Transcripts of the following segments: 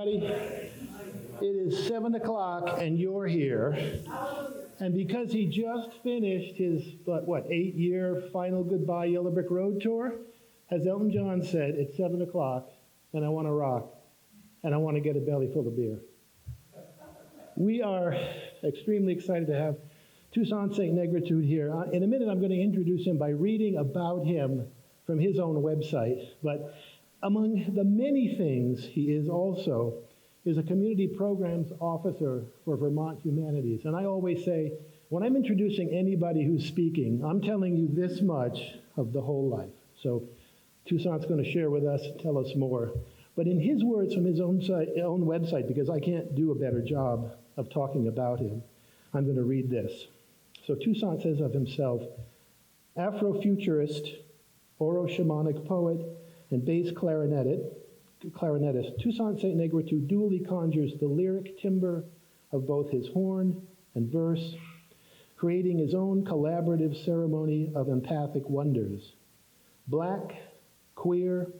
everybody. It is 7 o'clock and you're here. And because he just finished his, 8-year final Goodbye Yellow Brick Road tour, as Elton John said, it's 7 o'clock and I want to rock and I want to get a belly full of beer. We are extremely excited to have Toussaint St. Negritude here. In a minute, I'm going to introduce him by reading about him from his own website. But among the many things he is also is a community programs officer for Vermont Humanities. And I always say, when I'm introducing anybody who's speaking, I'm telling you this much of the whole life. So Toussaint's going to share with us, tell us more. But in his words from his own website, because I can't do a better job of talking about him, I'm going to read this. So Toussaint says of himself, Afrofuturist, Oro-shamanic poet, and bass clarinetist, Toussaint St. Negritude dually conjures the lyric timbre of both his horn and verse, creating his own collaborative ceremony of empathic wonders. Black, queer,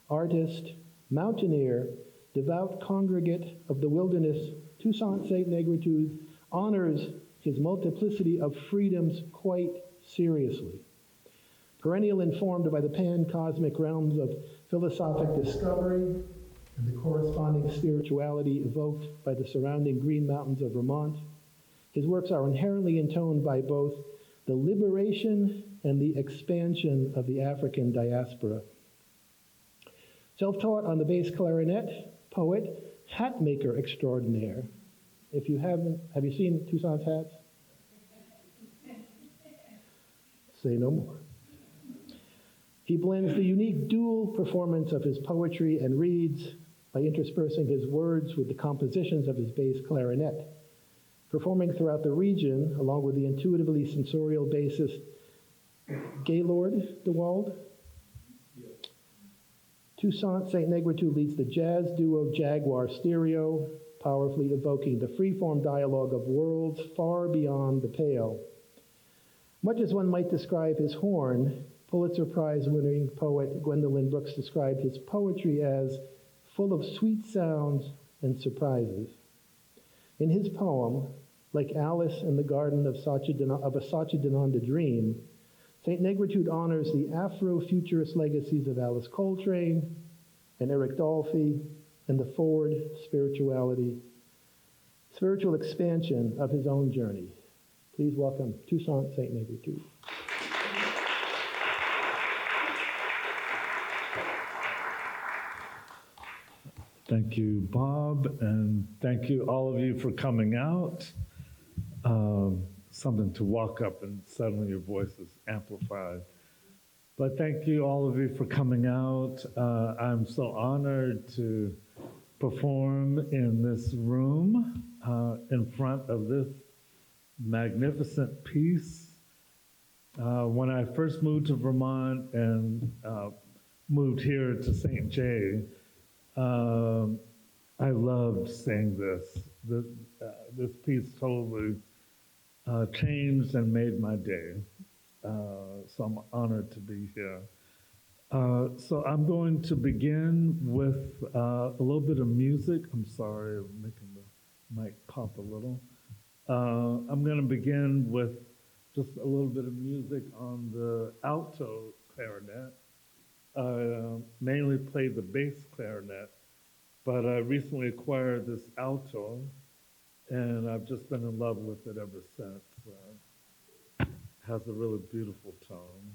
artist, mountaineer, devout congregate of the wilderness, Toussaint St. Negritude honors his multiplicity of freedoms quite seriously. Perennial informed by the pan-cosmic realms of philosophic discovery and the corresponding spirituality evoked by the surrounding green mountains of Vermont, his works are inherently intoned by both the liberation and the expansion of the African diaspora. Self-taught on the bass clarinet, poet, hat maker extraordinaire. If you haven't, have you seen Toussaint's hats? Say no more. He blends the unique dual performance of his poetry and reeds by interspersing his words with the compositions of his bass clarinet. Performing throughout the region, along with the intuitively sensorial bassist Gaylord DeWald, Toussaint St. Negritude leads the jazz duo Jaguar Stereo, powerfully evoking the freeform dialogue of worlds far beyond the pale. Much as one might describe his horn, Pulitzer Prize-winning poet Gwendolyn Brooks described his poetry as full of sweet sounds and surprises. In his poem, like Alice in the Garden of a Satchidananda Dream, St. Negritude honors the Afro-futurist legacies of Alice Coltrane and Eric Dolphy and the forward spiritual expansion of his own journey. Please welcome Toussaint St. Negritude. Thank you, Bob, and thank you all of you for coming out. Something to walk up and suddenly your voice is amplified. But thank you all of you for coming out. I'm so honored to perform in this room in front of this magnificent piece. When I first moved to Vermont and moved here to St. J, I loved seeing this. This piece totally changed and made my day. So I'm honored to be here. So I'm going to begin with a little bit of music. I'm sorry, I'm making the mic pop a little. I'm going to begin with just a little bit of music on the alto clarinet. Mainly played the bass clarinet, but I recently acquired this alto, and I've just been in love with it ever since. It has a really beautiful tone.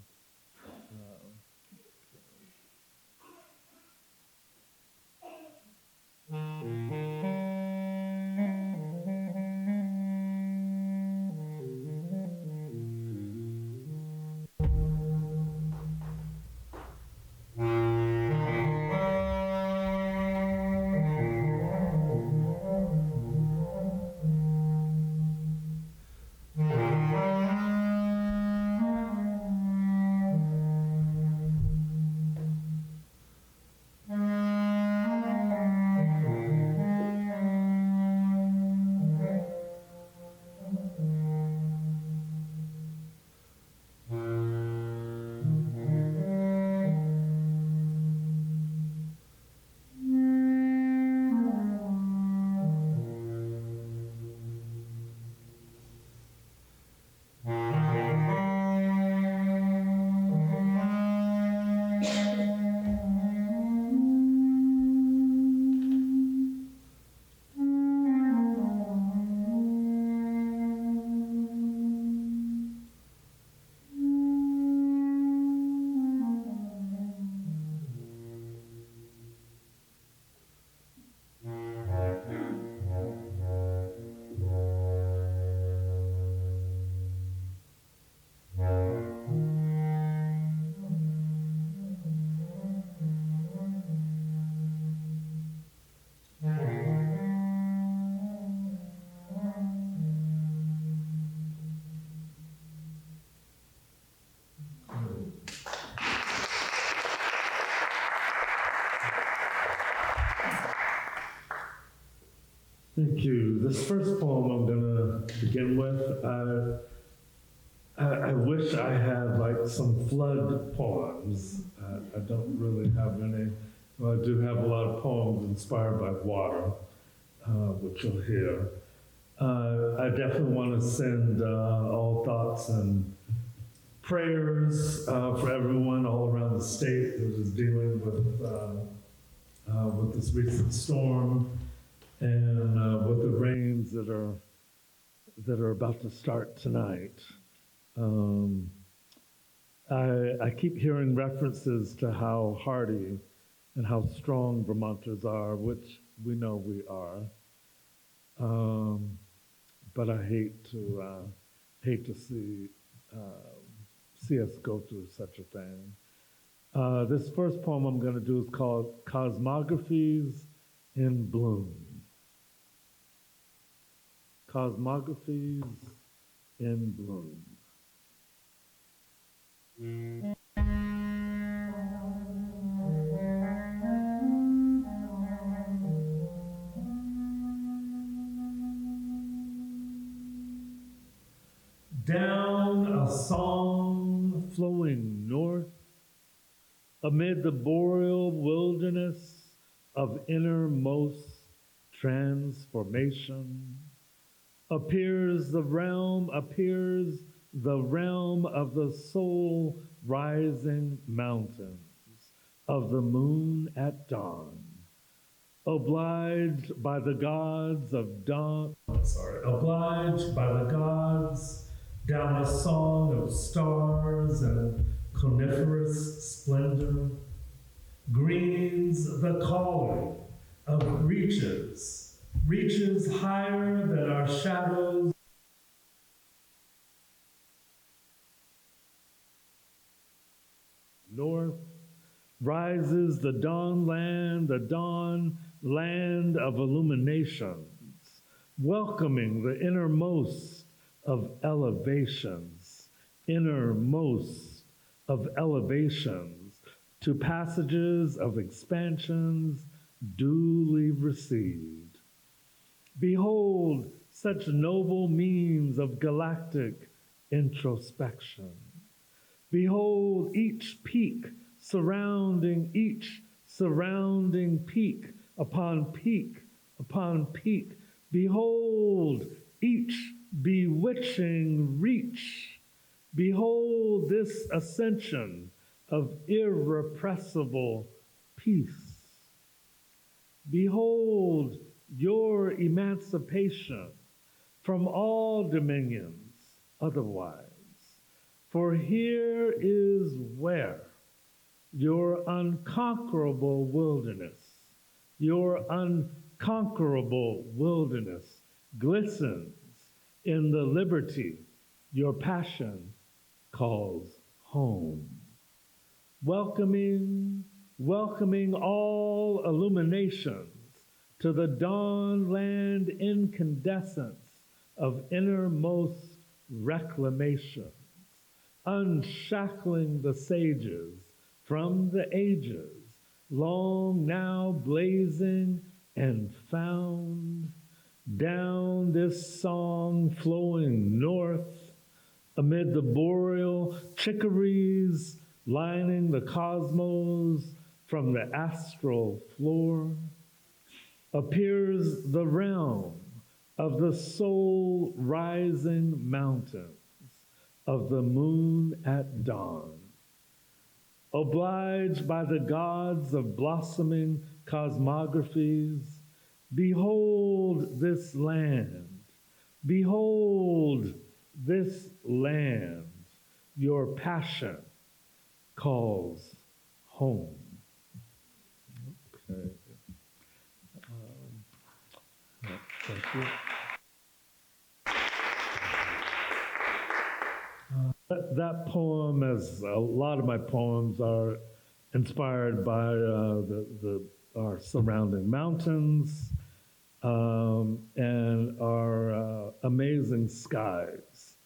Thank you. This first poem I'm going to begin with, I wish I had like some flood poems. I don't really have any. Well, I do have a lot of poems inspired by water, which you'll hear. I definitely want to send all thoughts and prayers for everyone all around the state that is dealing with this recent storm and with the rains that are about to start tonight. I keep hearing references to how hardy and how strong Vermonters are, which we know we are. But I hate to see us go through such a thing. This first poem I'm going to do is called Cosmographies in Bloom. Cosmographies in Bloom. Down a song flowing north, amid the boreal wilderness of innermost transformation, appears the realm of the soul rising mountains of the moon at dawn, obliged by the gods down a song of stars and coniferous splendor, greens the calling of reaches higher than our shadows. North rises the dawn land of illuminations, welcoming the innermost of elevations to passages of expansions duly received. Behold such noble means of galactic introspection. Behold each surrounding peak upon peak. Behold each bewitching reach. Behold this ascension of irrepressible peace. Behold your emancipation from all dominions otherwise. For here is where your unconquerable wilderness glistens in the liberty your passion calls home. Welcoming all illuminations to the dawnland incandescence of innermost reclamations, unshackling the sages from the ages, long now blazing and found. Down this song flowing north, amid the boreal chicories lining the cosmos from the astral floor, appears the realm of the soul rising mountains of the moon at dawn, obliged by the gods of blossoming cosmographies. Behold this land, your passion calls home. Okay. Thank you. That poem, as a lot of my poems, are inspired by our surrounding mountains and our amazing skies.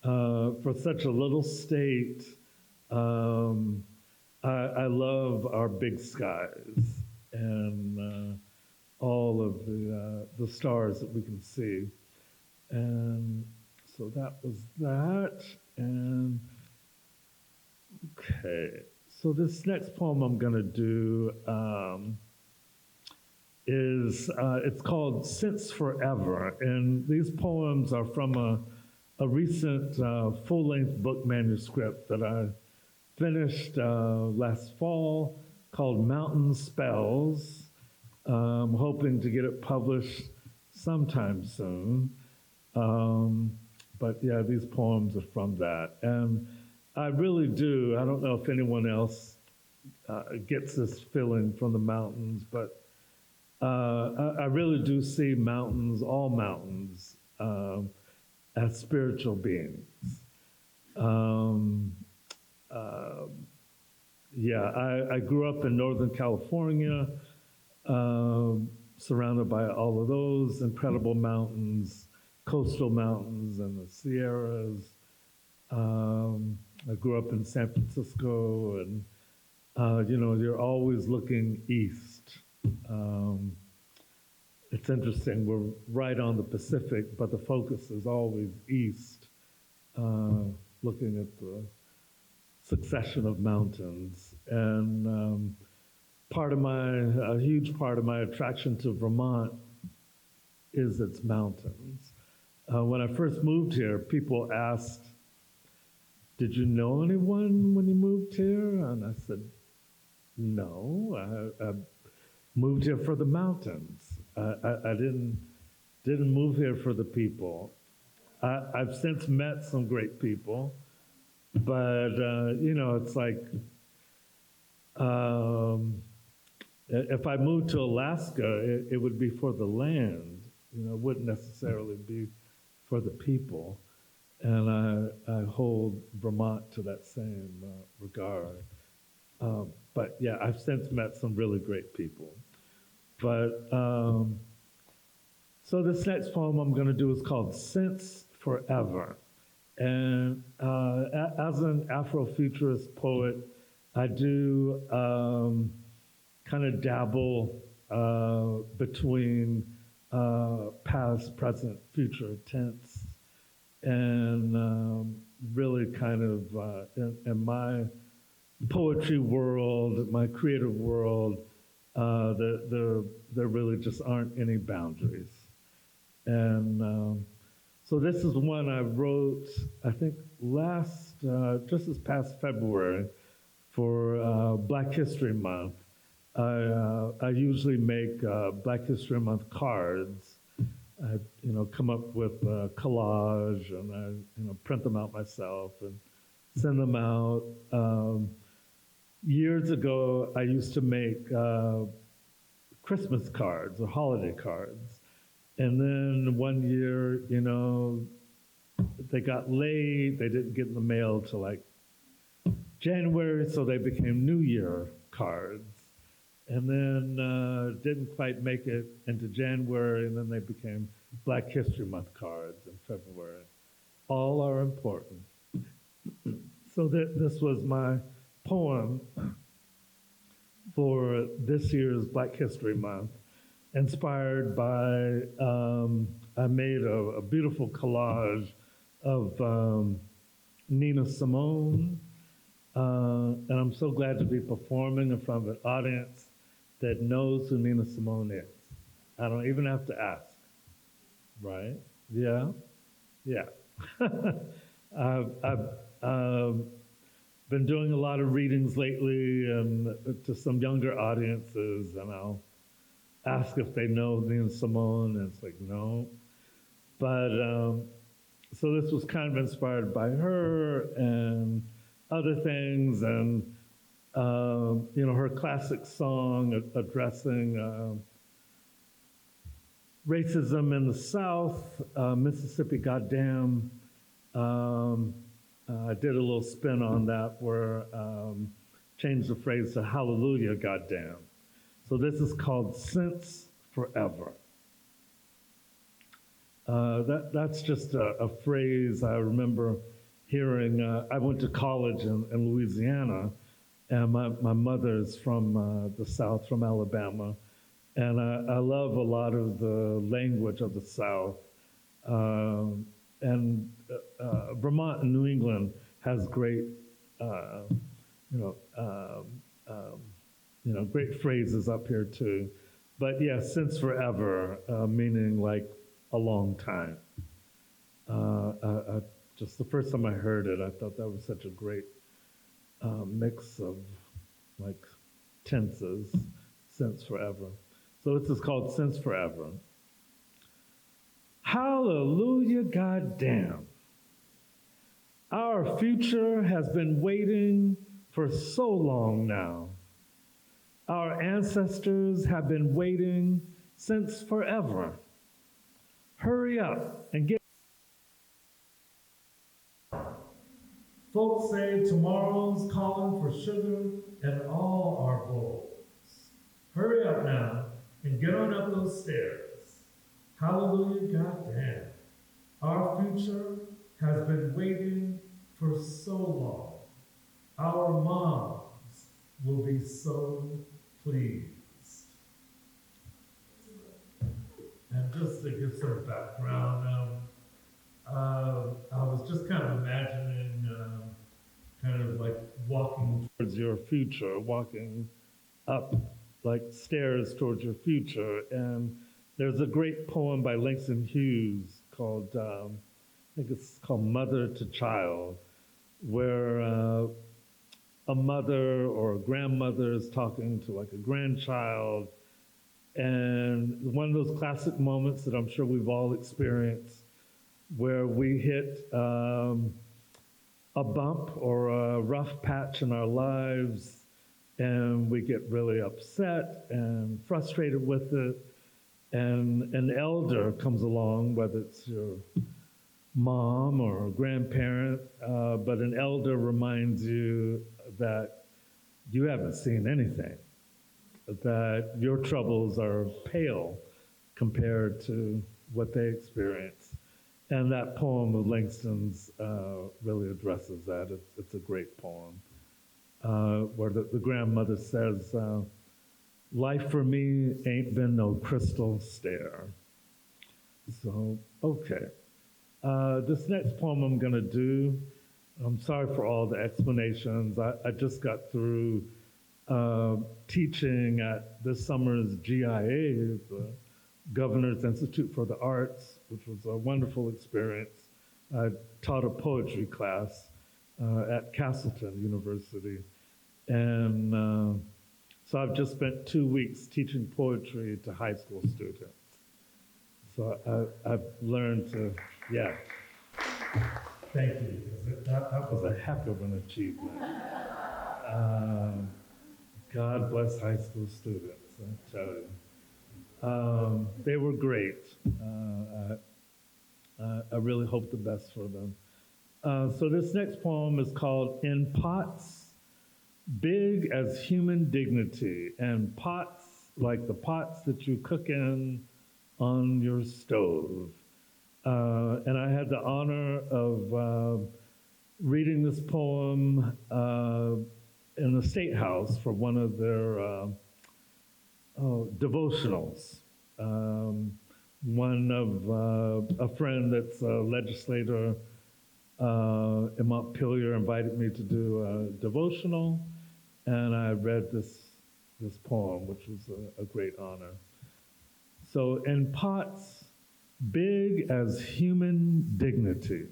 For such a little state, I love our big skies and all of the stars that we can see. And so that was that. And okay, so this next poem I'm going to do is, it's called Since Forever. And these poems are from a recent full-length book manuscript that I finished last fall called Mountain Spells. I'm hoping to get it published sometime soon. But yeah, these poems are from that. And I really do, I don't know if anyone else gets this feeling from the mountains, but I really do see mountains, all mountains, as spiritual beings. Yeah, I grew up in Northern California, surrounded by all of those incredible mountains, coastal mountains and the Sierras. I grew up in San Francisco, and you know, you're always looking east. It's interesting, we're right on the Pacific, but the focus is always east, looking at the succession of mountains. And a huge part of my attraction to Vermont is its mountains. When I first moved here, people asked, "Did you know anyone when you moved here?" And I said, "No, I moved here for the mountains. I didn't move here for the people." I've since met some great people, but you know, it's like if I moved to Alaska, it would be for the land. You know, it wouldn't necessarily be for the people. And I hold Vermont to that same regard. But yeah, I've since met some really great people. But so this next poem I'm going to do is called Since Forever. And as an Afrofuturist poet, I do kind of dabble between past, present, future tense, and really kind of in my poetry world, my creative world, there really just aren't any boundaries. And so this is one I wrote, I think just this past February for Black History Month. I usually make Black History Month cards. I, come up with a collage, and I, print them out myself and send them out. Years ago, I used to make Christmas cards or holiday cards. And then one year, they got late. They didn't get in the mail till like January, so they became New Year cards. And then didn't quite make it into January, and then they became Black History Month cards in February. All are important. So this was my poem for this year's Black History Month, inspired by, I made a beautiful collage of Nina Simone, and I'm so glad to be performing in front of an audience that knows who Nina Simone is. I don't even have to ask, right? Yeah? Yeah. I've been doing a lot of readings lately and to some younger audiences, and I'll ask if they know Nina Simone, and it's like, no. But, so this was kind of inspired by her and other things, and her classic song addressing racism in the South, Mississippi Goddamn. I did a little spin on that where changed the phrase to Hallelujah Goddamn. So this is called Since Forever. That's just a phrase I remember hearing. I went to college in Louisiana, and my mother's from the South, from Alabama, And I love a lot of the language of the South. And Vermont and New England has great, uh, you know, great phrases up here too. But yeah, since forever, meaning like a long time. Just the first time I heard it, I thought that was such a great mix of like tenses, since forever. So this is called Since Forever. Hallelujah, goddamn. Our future has been waiting for so long now. Our ancestors have been waiting since forever. Hurry up and get. Folks say tomorrow's calling for sugar and all our bowls. Hurry up now and get on up those stairs. Hallelujah, goddamn. Our future has been waiting for so long. Our moms will be so pleased. And just to give some background, I was just kind of imagining kind of like walking towards your future, walking up like stairs towards your future. And there's a great poem by Langston Hughes called, I think it's called Mother to Child, where a mother or a grandmother is talking to like a grandchild. And one of those classic moments that I'm sure we've all experienced where we hit a bump or a rough patch in our lives and we get really upset and frustrated with it. And an elder comes along, whether it's your mom or a grandparent, but an elder reminds you that you haven't seen anything, that your troubles are pale compared to what they experience. And that poem of Langston's really addresses that. It's a great poem, where the grandmother says, life for me ain't been no crystal stair. So, okay. This next poem I'm gonna do, I'm sorry for all the explanations. I just got through teaching at this summer's GIA, the Governor's Institute for the Arts, which was a wonderful experience. I taught a poetry class at Castleton University. And so I've just spent 2 weeks teaching poetry to high school students. So I've learned to, yeah. Thank you, because that was a heck of an achievement. God bless high school students, I tell you. They were great. I really hope the best for them. So this next poem is called In Pots Big as Human Dignity, and pots like the pots that you cook in on your stove. And I had the honor of reading this poem in the State House for one of their devotionals. One of a friend that's a legislator in Montpelier invited me to do a devotional, and I read this poem, which was a great honor. So, in pots big as human dignity.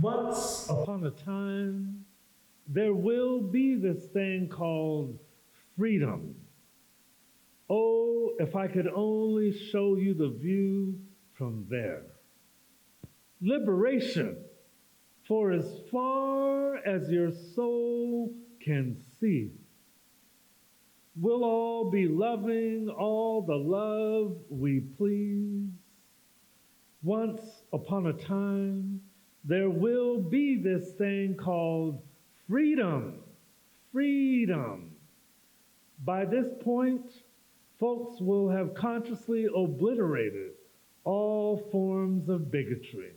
Once upon a time, there will be this thing called freedom. Oh, if I could only show you the view from there. Liberation, for as far as your soul can see. We'll all be loving all the love we please. Once upon a time, there will be this thing called freedom. Freedom. By this point, folks will have consciously obliterated all forms of bigotry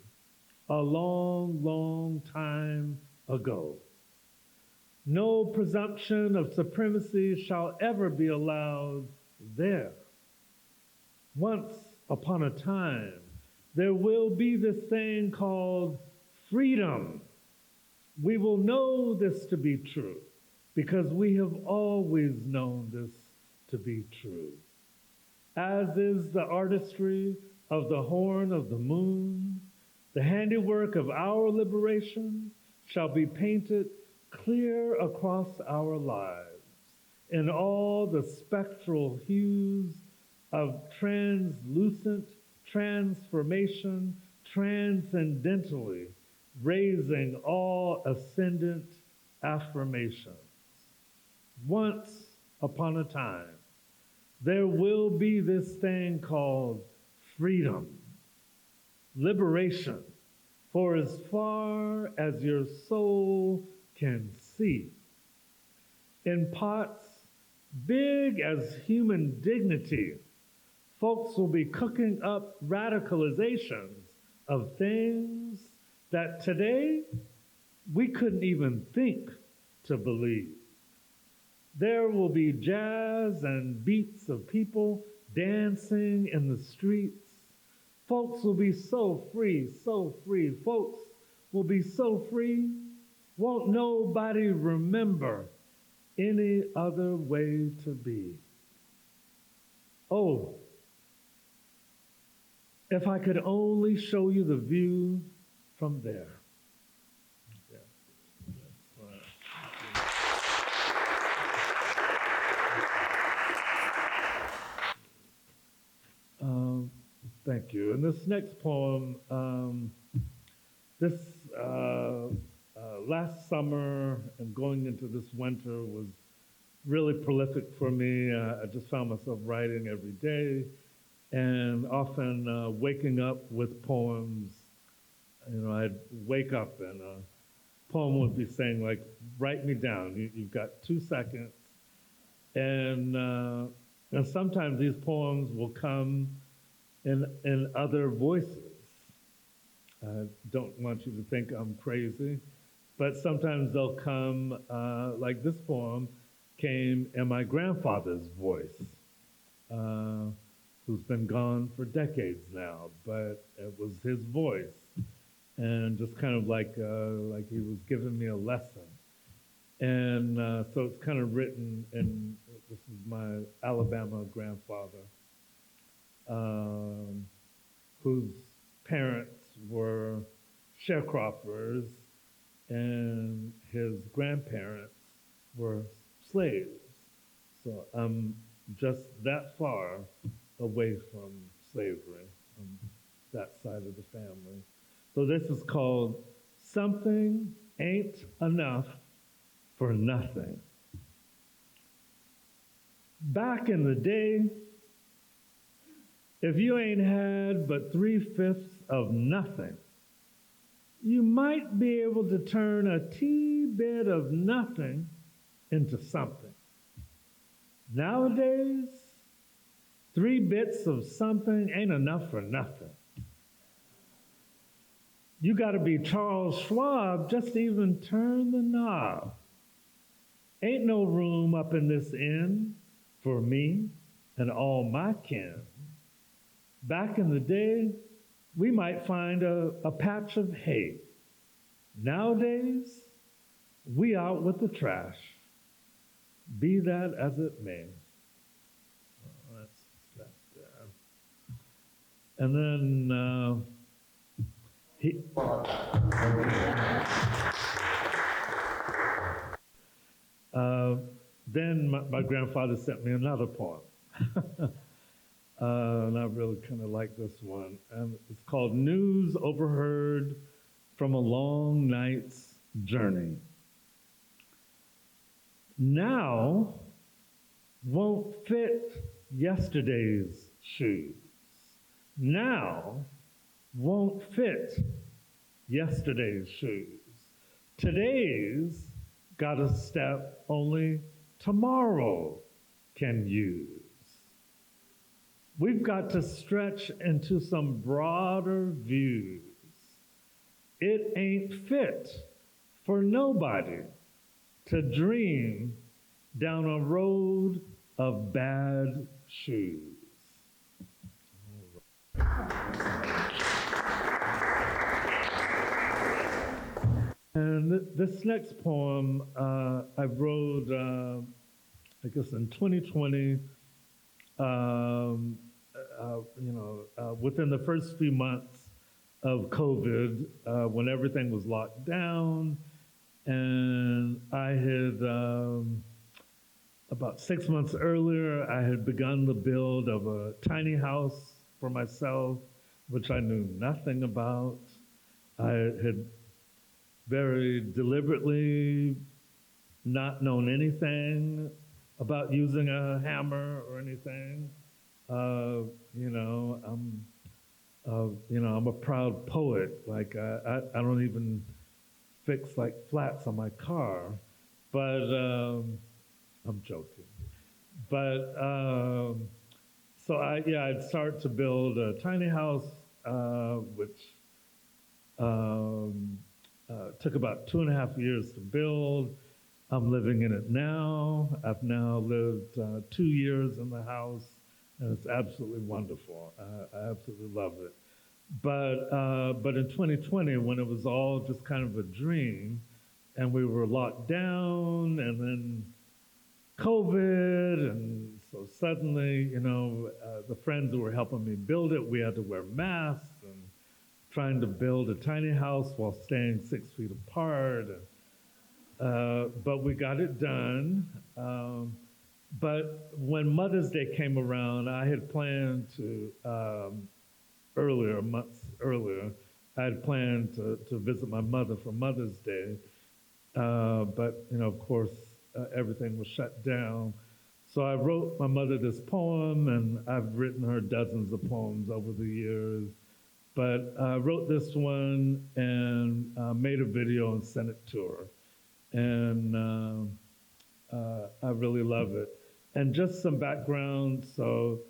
a long, long time ago. No presumption of supremacy shall ever be allowed there. Once upon a time, there will be this thing called freedom. We will know this to be true because we have always known this to be true. As is the artistry of the horn of the moon, the handiwork of our liberation shall be painted clear across our lives in all the spectral hues of translucent transformation, transcendentally raising all ascendant affirmations. Once upon a time, there will be this thing called freedom, liberation, for as far as your soul can see. In pots big as human dignity, folks will be cooking up radicalizations of things that today we couldn't even think to believe. There will be jazz and beats of people dancing in the streets. Folks will be so free, so free. Folks will be so free, won't nobody remember any other way to be. Oh, if I could only show you the view from there. Thank you. And this next poem, last summer and going into this winter was really prolific for me. I just found myself writing every day and often waking up with poems. You know, I'd wake up and a poem would be saying, like, write me down. You've got 2 seconds. And sometimes these poems will come in other voices. I don't want you to think I'm crazy, but sometimes they'll come, like this poem came in my grandfather's voice, who's been gone for decades now, but it was his voice. And just kind of like he was giving me a lesson. And so it's kind of written, and this is my Alabama grandfather, whose parents were sharecroppers and his grandparents were slaves. So I'm just that far away from slavery on that side of the family. So this is called Something Ain't Enough for Nothing. Back in the day, if you ain't had but 3/5 of nothing, you might be able to turn a tea bit of nothing into something. Nowadays, 3 bits of something ain't enough for nothing. You got to be Charles Schwab just to even turn the knob. Ain't no room up in this inn for me and all my kin. Back in the day, we might find a patch of hay. Nowadays, we out with the trash. Be that as it may. That's that there. And then then my grandfather sent me another poem. And I really kind of like this one. And it's called News Overheard from a Long Night's Journey. Now won't fit yesterday's shoes. Now won't fit yesterday's shoes. Today's got a step only tomorrow can use. We've got to stretch into some broader views. It ain't fit for nobody to dream down a road of bad shoes. And this next poem I wrote, I guess, in 2020. Within the first few months of COVID, when everything was locked down, and I had about 6 months earlier, I had begun the build of a tiny house for myself, which I knew nothing about. I had very deliberately not known anything about using a hammer or anything. I'm a proud poet. Like I don't even fix like flats on my car, but I'm joking. But so I'd start to build a tiny house, which took about 2.5 years to build. I'm living in it now. I've now lived 2 years in the house, and it's absolutely wonderful. I absolutely love it. But in 2020, when it was all just kind of a dream, and we were locked down, and then COVID, and so suddenly, the friends who were helping me build it, we had to wear masks and trying to build a tiny house while staying 6 feet apart. But we got it done. But when Mother's Day came around, I had planned to, months earlier, I had planned to visit my mother for Mother's Day. But, of course, everything was shut down. So I wrote my mother this poem, and I've written her dozens of poems over the years. But I wrote this one and made a video and sent it to her. And I really love it. And just some background, so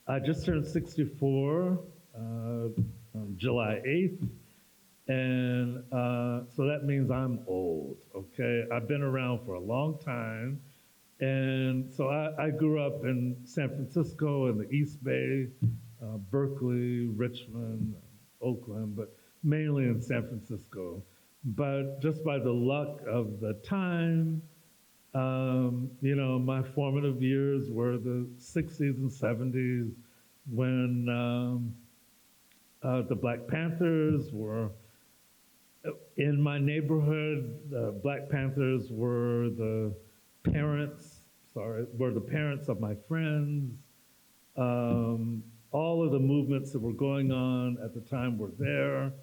I just turned 64 on July 8th, and so that means I'm old, okay? I've been around for a long time, and so I grew up in San Francisco in the East Bay, Berkeley, Richmond, Oakland, but mainly in San Francisco. But just by the luck of the time, my formative years were the 60s and 70s when the Black Panthers were in my neighborhood. The Black Panthers were the parents of my friends. All of the movements that were going on at the time were there.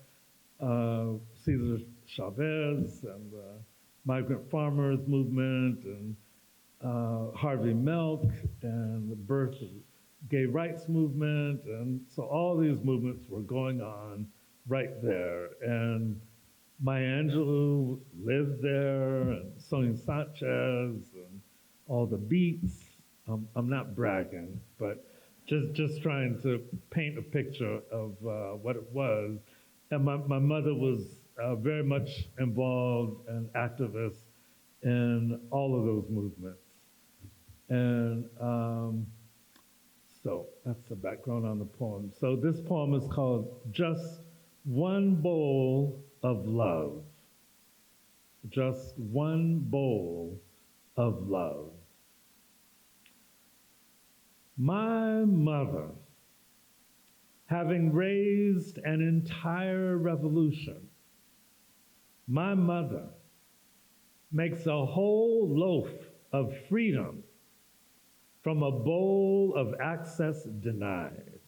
Cesar Chavez and the migrant farmers movement, and Harvey Milk, and the birth of gay rights movement, and so all these movements were going on right there. And Maya Angelou lived there, and Toussaint St and all the beats. I'm not bragging, but just trying to paint a picture of what it was. And my mother was very much involved and activist in all of those movements. And so that's the background on the poem. So this poem is called Just One Bowl of Love. Just one bowl of love. My mother, having raised an entire revolution, my mother makes a whole loaf of freedom from a bowl of access denied.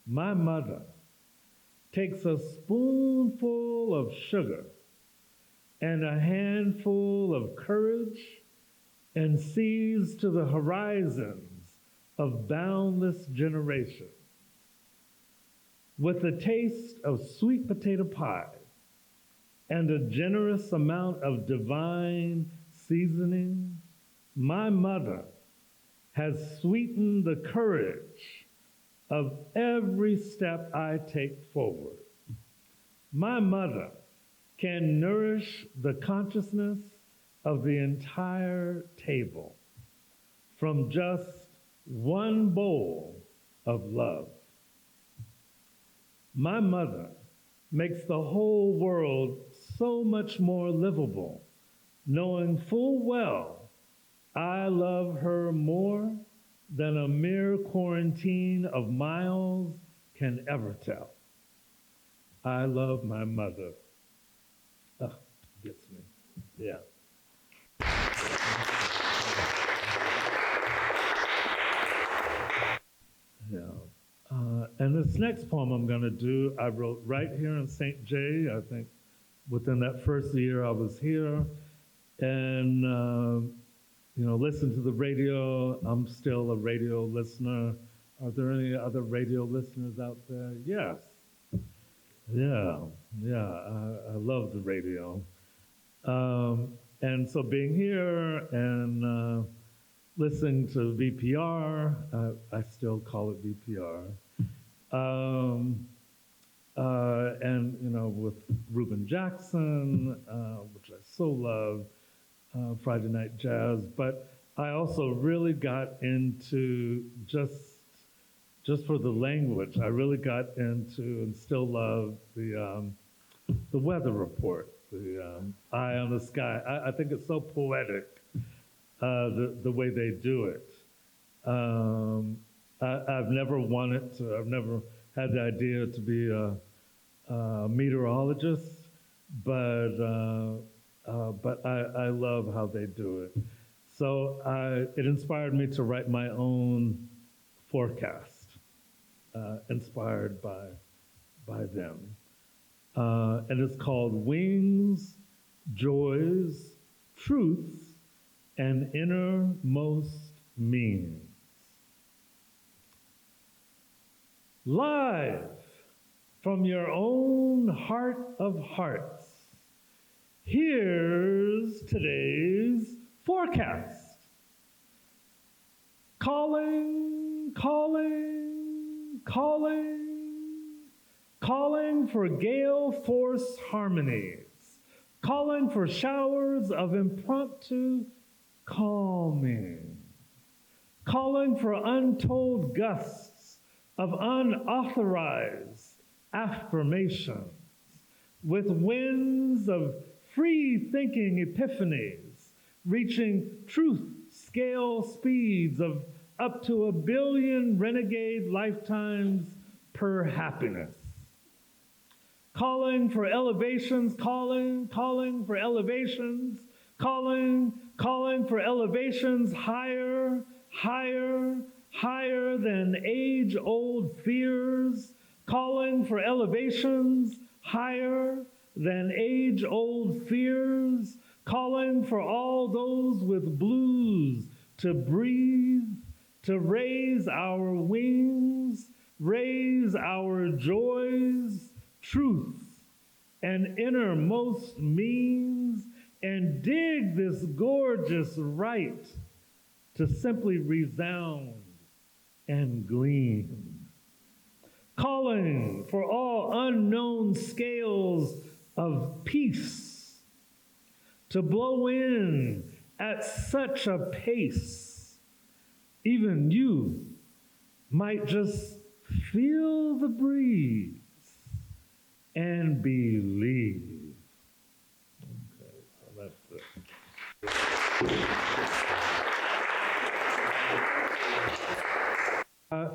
My mother takes a spoonful of sugar and a handful of courage and sees to the horizons of boundless generations. with a taste of sweet potato pie and a generous amount of divine seasoning, my mother has sweetened the courage of every step I take forward. My mother can nourish the consciousness of the entire table from just one bowl of love. My mother makes the whole world so much more livable, knowing full well I love her more than a mere quarantine of miles can ever tell. I love my mother. Gets me. Yeah. Yeah. And this next poem I'm going to do, I wrote right here in St. J. I think within that first year I was here. And, listen to the radio. I'm still a radio listener. Are there any other radio listeners out there? Yes. Yeah. I love the radio. And so being here and listening to VPR, I still call it VPR, and with Reuben Jackson, which I so love, Friday Night Jazz. But I also really got into just for the language. I really got into and still love the weather report, the eye on the sky. I think it's so poetic, the way they do it. I've never wanted to, I've never had the idea to be a meteorologist, but I love how they do it. So it inspired me to write my own forecast, inspired by them. And it's called Wings, Joys, Truths, and Innermost Meanings. Live from your own heart of hearts, here's today's forecast. Calling, calling, calling, calling for gale force harmonies, calling for showers of impromptu calming, calling for untold gusts of unauthorized affirmations, with winds of free-thinking epiphanies, reaching truth-scale speeds of up to 1 billion renegade lifetimes per happiness. Calling for elevations, calling for elevations, calling for elevations higher, higher, higher than age-old fears, calling for elevations higher than age-old fears, calling for all those with blues to breathe, to raise our wings, raise our joys, truths, and innermost means, and dig this gorgeous right to simply resound and gleam. Calling for all unknown scales of peace to blow in at such a pace, even you might just feel the breeze and believe. Okay, so that's it.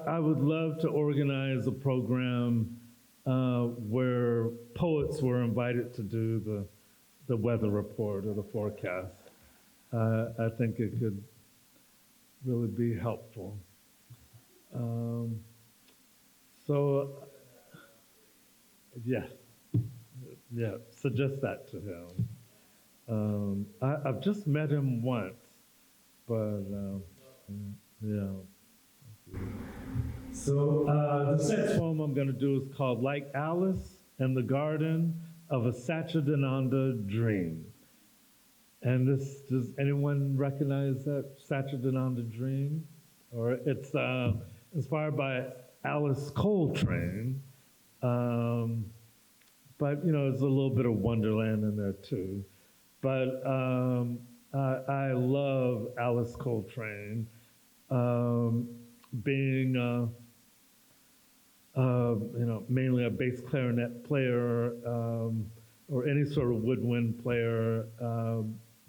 I would love to organize a program where poets were invited to do the weather report or the forecast. I think it could really be helpful. Yeah, suggest that to him. I've just met him once, but yeah. So the next poem I'm going to do is called Like Alice in the Garden of a Satchidananda Dream. And this, does anyone recognize that Satchidananda Dream? Or it's inspired by Alice Coltrane, but you know, there's a little bit of Wonderland in there too. But I love Alice Coltrane, being you know, mainly a bass clarinet player or any sort of woodwind player.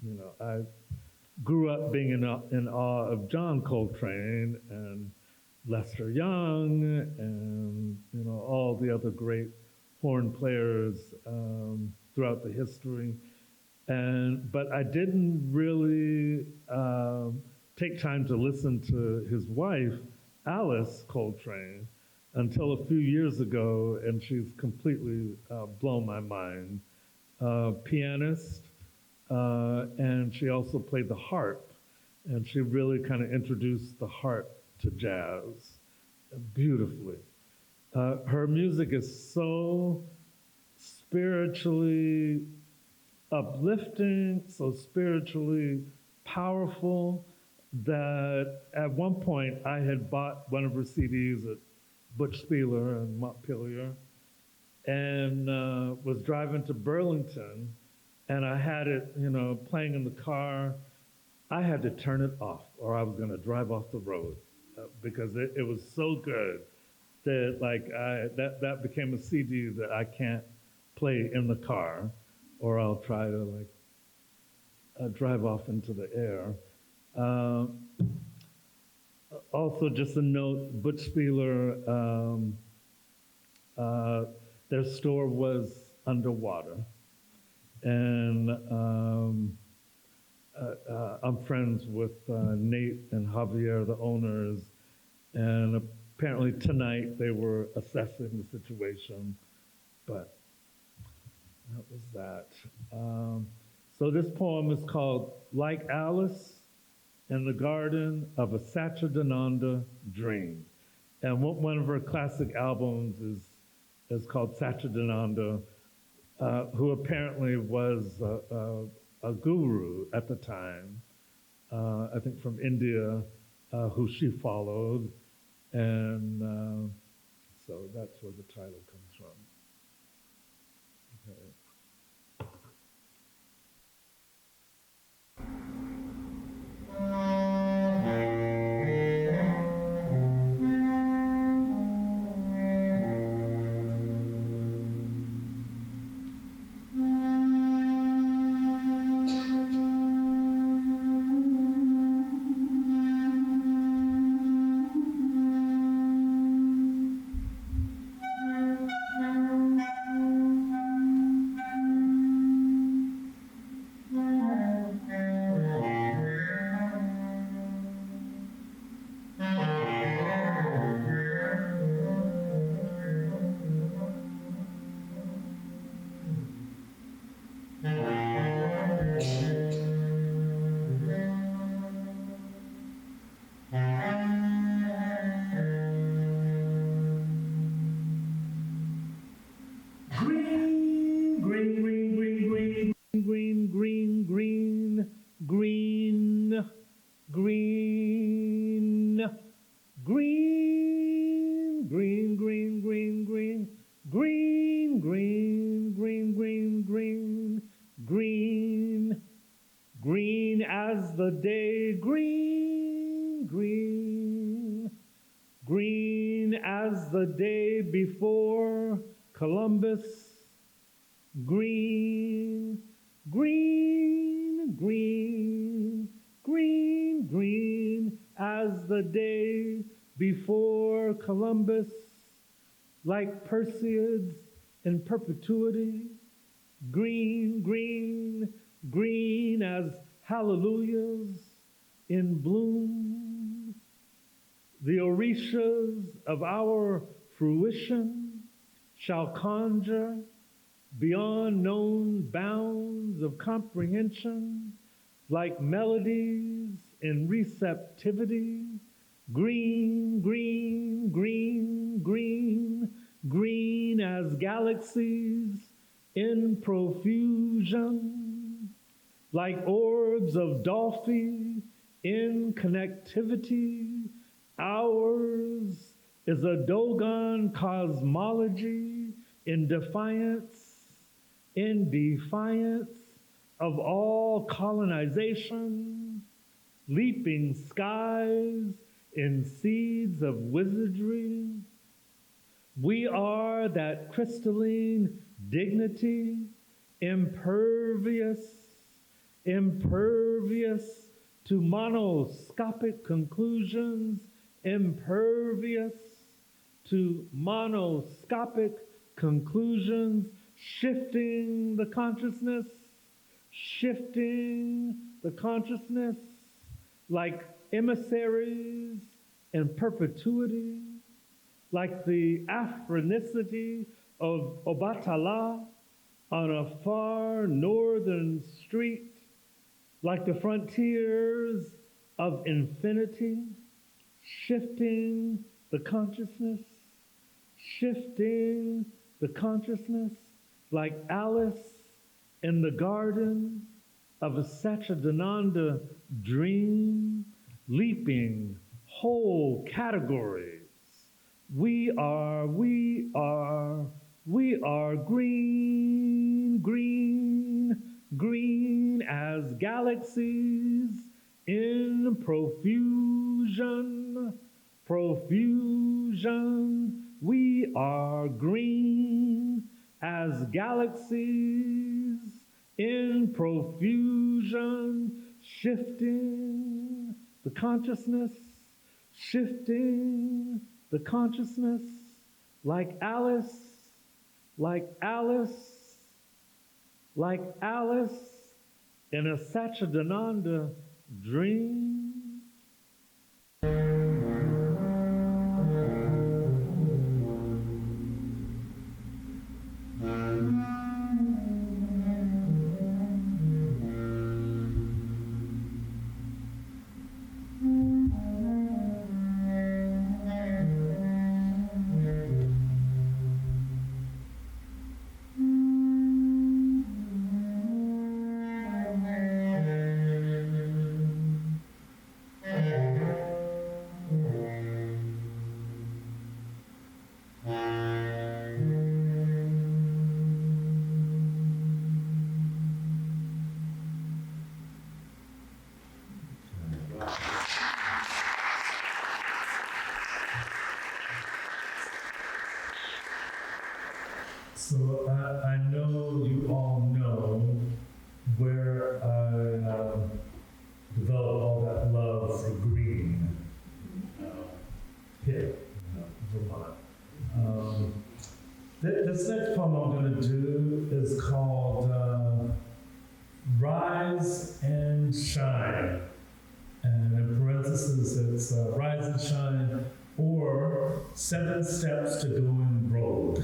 You know, I grew up being in awe of John Coltrane and Lester Young and, you know, all the other great horn players throughout the history. But I didn't really take time to listen to his wife, Alice Coltrane, until a few years ago, and she's completely blown my mind. Pianist, and she also played the harp, and she really kind of introduced the harp to jazz beautifully. Her music is so spiritually uplifting, so spiritually powerful, that at one point I had bought one of her CDs at Butch Spieler in Montpelier, and was driving to Burlington, and I had it, you know, playing in the car. I had to turn it off, or I was going to drive off the road because it was so good that like that became a CD that I can't play in the car, or I'll try to like drive off into the air. Also, just a note: Butch Spieler, their store was underwater, and I'm friends with Nate and Javier, the owners, and apparently tonight they were assessing the situation, but that was that. So this poem is called Like Alice in the Garden of a Satchidananda Dream. And one of her classic albums is called Satchidananda, who apparently was a guru at the time, I think from India, who she followed. And so that's where the title comes from. Okay. Green as the day, green, green, green as the day before Columbus, green, green, green, green, green as the day before Columbus, like Perseids in perpetuity, green, green, green as hallelujahs in bloom. The orishas of our fruition shall conjure beyond known bounds of comprehension, like melodies in receptivity, Green, green, green, green, green as galaxies in profusion, like orbs of Dolphy in connectivity. Ours is a Dogon cosmology in defiance of all colonization, leaping skies in seeds of wizardry. We are that crystalline dignity, impervious to monoscopic conclusions, impervious to monoscopic conclusions, shifting the consciousness like emissaries in perpetuity, like the Aphronicity of Obatala on a far northern street, like the frontiers of infinity, shifting the consciousness, like Alice in the garden of a Satchidananda dream, leaping whole categories. We are green, green, green as galaxies in profusion. We are green as galaxies in profusion, shifting the consciousness, like Alice in a Satchidananda dream. So I know you all know where I developed all that love for green here in Vermont. This next poem I'm going to do is called Rise and Shine. And in parentheses, it's Rise and Shine, or 7 Steps to Going Rogue.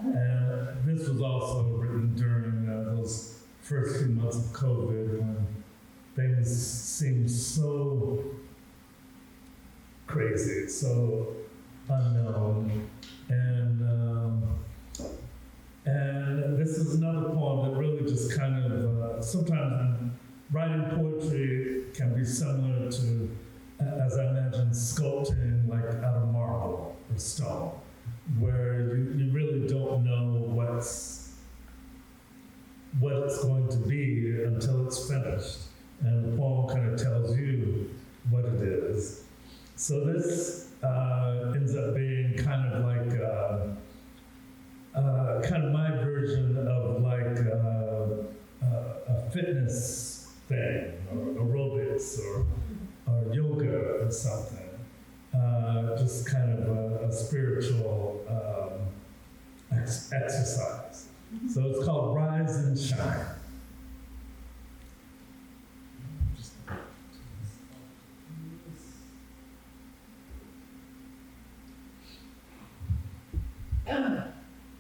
And this was also written during those first few months of COVID when things seemed so crazy, so unknown. And this is another poem that really just kind of, sometimes writing poetry can be similar to, as I imagine, sculpting like out of marble or stone, where you really don't know what it's going to be until it's finished. And the poem kind of tells you what it is. So this ends up being kind of like kind of my version of like a fitness thing, or aerobics, or yoga or something. Just kind of a spiritual exercise. So it's called Rise and Shine.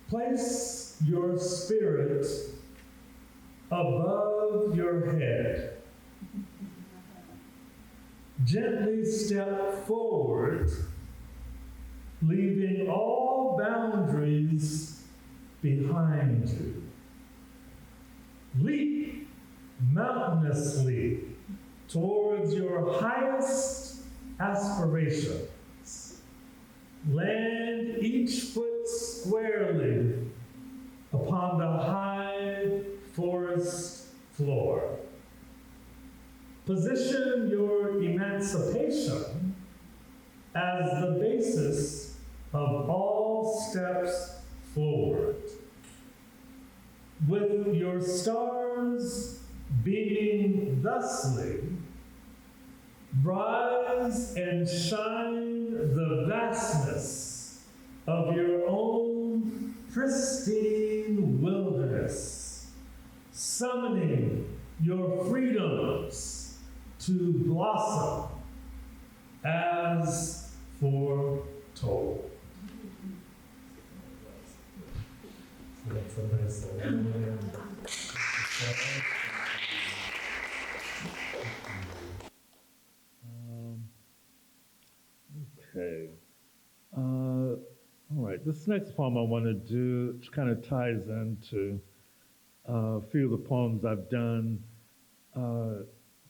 Place your spirit above your head, gently step forward, leaving all boundaries behind you. Leap mountainously towards your highest aspirations. Land each foot squarely upon the high forest floor. Position your emancipation as the basis of all steps forward. With your stars beaming thusly, rise and shine the vastness of your own pristine wilderness, summoning your freedoms to blossom as foretold. So that's a nice little Okay. All right. This next poem I want to do kind of ties into a few of the poems I've done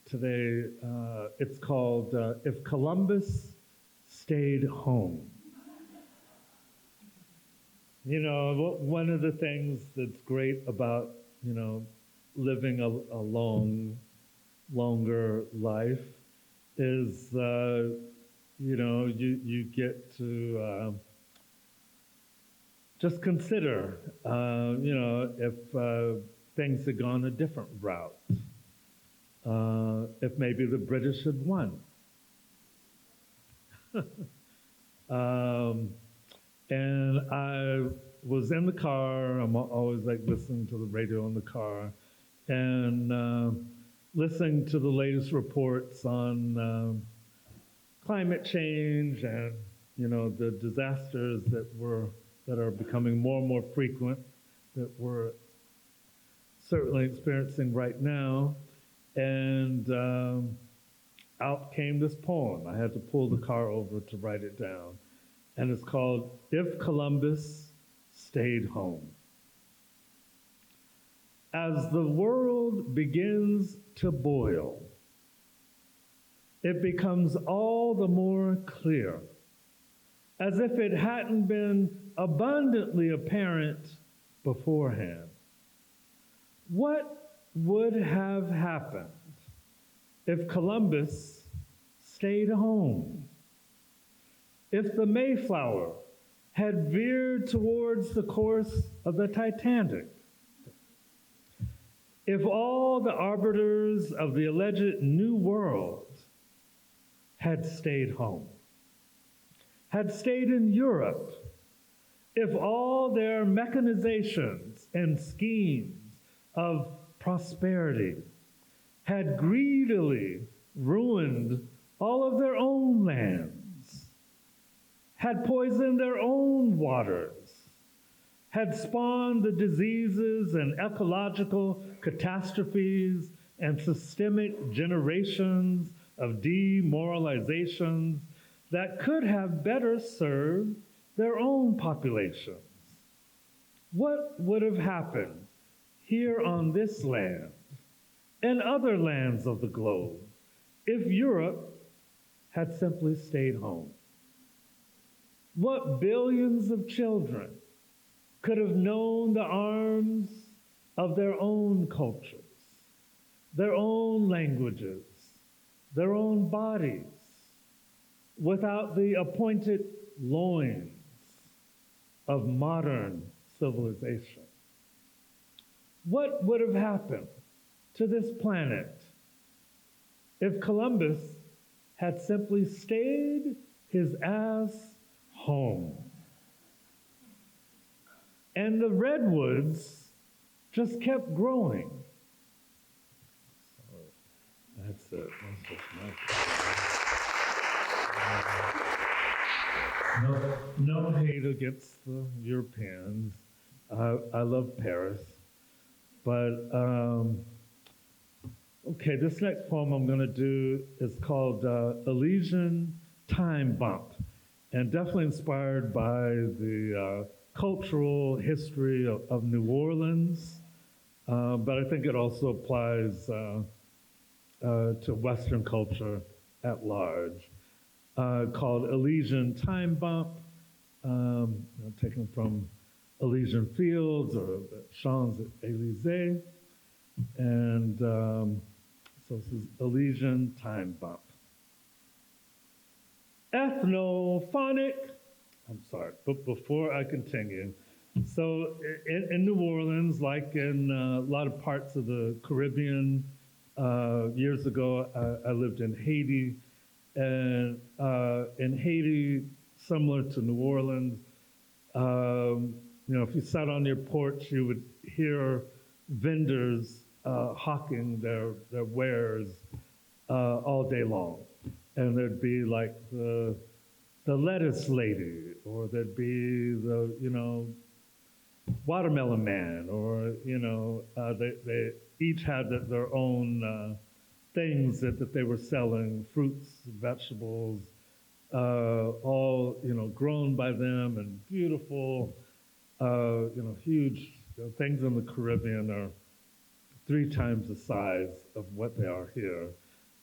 today. It's called If Columbus Stayed Home. You know, one of the things that's great about, living a longer life is, you get to just consider, if things had gone a different route, if maybe the British had won. And I was in the car. I'm always like listening to the radio in the car, and listening to the latest reports on climate change and the disasters that are becoming more and more frequent that we're certainly experiencing right now. And out came this poem. I had to pull the car over to write it down. And it's called If Columbus Stayed Home. As the world begins to boil, it becomes all the more clear, as if it hadn't been abundantly apparent beforehand. What would have happened if Columbus stayed home? If the Mayflower had veered towards the course of the Titanic? If all the arbiters of the alleged New World had stayed home, had stayed in Europe, if all their mechanizations and schemes of prosperity had greedily ruined all of their own lands, had poisoned their own waters, had spawned the diseases and ecological catastrophes and systemic generations of demoralizations that could have better served their own populations. What would have happened here on this land and other lands of the globe if Europe had simply stayed home? What billions of children could have known the arms of their own cultures, their own languages, their own bodies, without the appointed loins of modern civilization? What would have happened to this planet if Columbus had simply stayed his ass home? And the redwoods just kept growing. So that's it. That's just no hate against the Europeans. I love Paris. But Okay, this next poem I'm going to do is called Elysian Time Bump, and definitely inspired by the cultural history of New Orleans, but I think it also applies to Western culture at large, called Elysian Time Bump, taken from Elysian Fields or Champs-Élysées, and so this is Elysian Time Bump. Ethnophonic, I'm sorry, but before I continue, so in New Orleans, like in a lot of parts of the Caribbean, years ago I lived in Haiti, and in Haiti, similar to New Orleans, if you sat on your porch, you would hear vendors hawking their wares all day long. And there'd be like the lettuce lady, or there'd be the, watermelon man, or, they each had their own things that they were selling, fruits, vegetables, all, grown by them and beautiful, huge things in the Caribbean are 3 times the size of what they are here.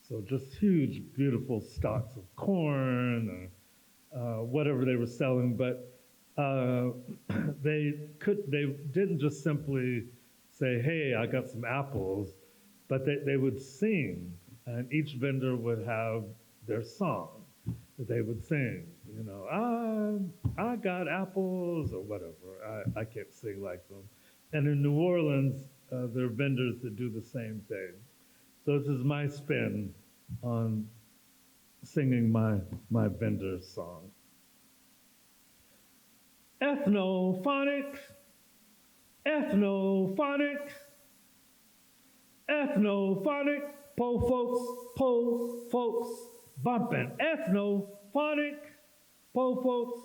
So just huge, beautiful stalks of corn, or whatever they were selling. But they didn't just simply say, "Hey, I got some apples," but they would sing, and each vendor would have their song that they would sing. I got apples or whatever. I can't sing like them. And in New Orleans, there are vendors that do the same thing. So this is my spin on singing my vendor song. Ethnophonics, ethnophonics, ethnophonic, po folks, bumping. Ethnophonic, po folks,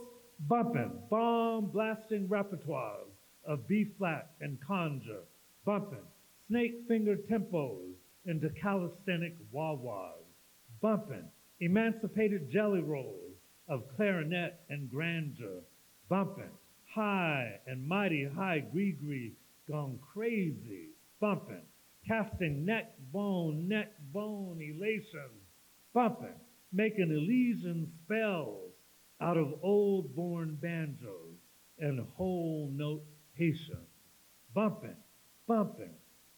bumping. Bomb blasting repertoires of B-flat and conjure, bumping. Snake finger tempos into calisthenic wah-wahs, bumping. Emancipated jelly rolls of clarinet and grandeur, bumping. High and mighty high gree-gree gone crazy, bumping. Casting neck bone elations, bumping. Making Elysian spells out of old-born banjos and whole note Haitians, bumping, bumping,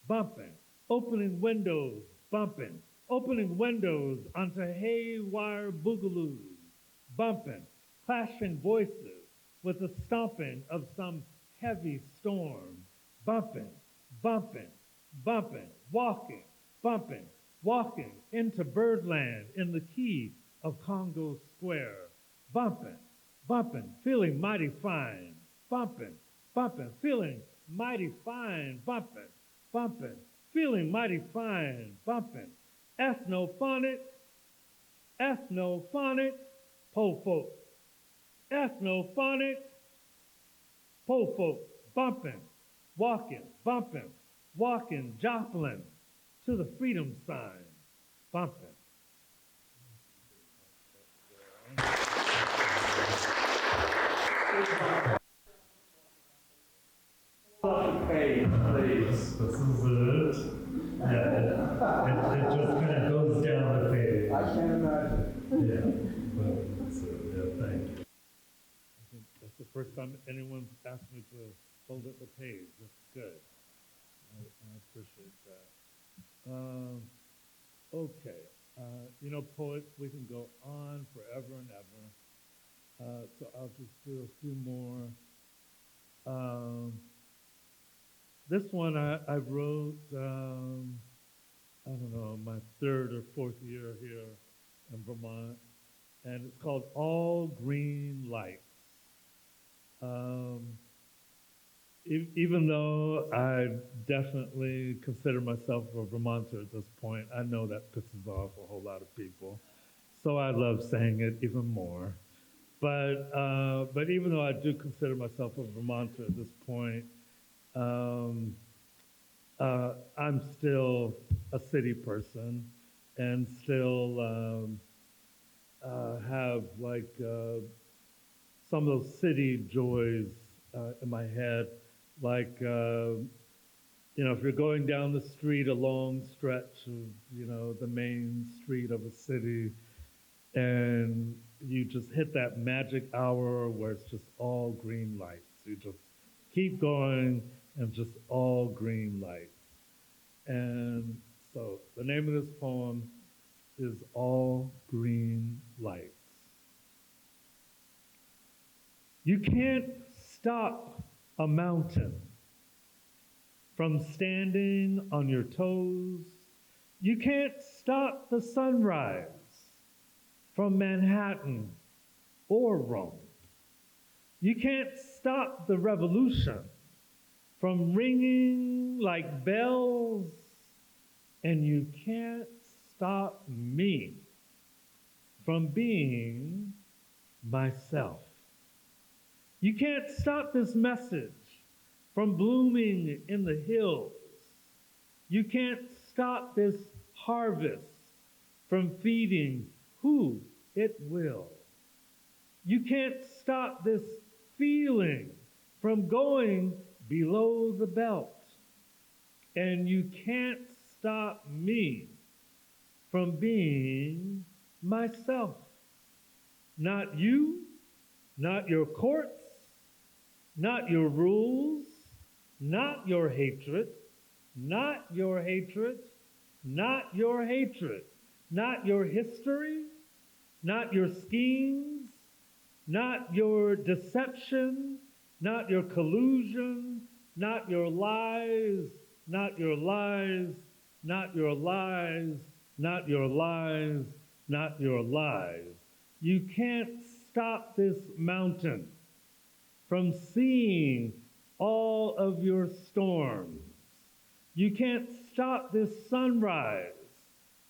bumping. Opening windows, bumping. Opening windows onto haywire boogaloos, bumping. Clashing voices with the stomping of some heavy storm, bumping, bumping, bumping, walking, bumping, walking into birdland in the key of Congo Square, bumping, bumping, feeling mighty fine, bumping, bumping, feeling mighty fine, bumping, bumping, feeling mighty fine, bumping. Ethnophonic, ethnophonic, po folks. Ethnophonic, po folks, bumping, walking, bumping, walking, Joplin to the freedom sign, bumping. Page, please. This is it. Yeah, it just kind of goes down the page. I can't imagine. Yeah, thank you. I think that's the first time anyone's asked me to hold up the page. That's good. I appreciate that. Okay. Poets, we can go on forever and ever. So I'll just do a few more. This one I wrote, my 3rd or 4th year here in Vermont, and it's called All Green Lights. Even though I definitely consider myself a Vermonter at this point, I know that pisses off a whole lot of people. So I love saying it even more. But even though I do consider myself a Vermonter at this point, I'm still a city person and still have like some of those city joys in my head, like if you're going down the street, a long stretch of the main street of a city, and you just hit that magic hour where it's just all green lights. You just keep going and just all green lights. And so the name of this poem is All Green Lights. You can't stop a mountain from standing on your toes. You can't stop the sunrise from Manhattan or Rome. You can't stop the revolution from ringing like bells, and you can't stop me from being myself. You can't stop this message from blooming in the hills. You can't stop this harvest from feeding who it will. You can't stop this feeling from going below the belt. And you can't stop me from being myself. Not you, not your courts, not your rules, not your hatred, not your hatred, not your hatred, not your history, not your schemes, not your deception, not your collusion, not your lies, not your lies, not your lies, not your lies, not your lies. You can't stop this mountain from seeing all of your storms. You can't stop this sunrise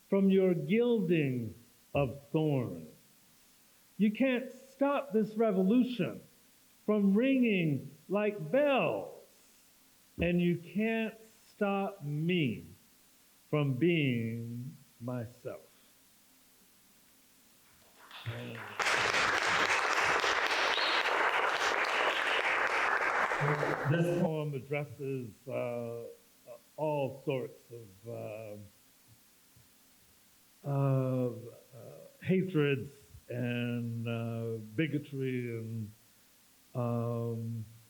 from your gilding of thorns. You can't stop this revolution from ringing like bells. And you can't stop me from being myself. This poem addresses all sorts of hatreds and bigotry and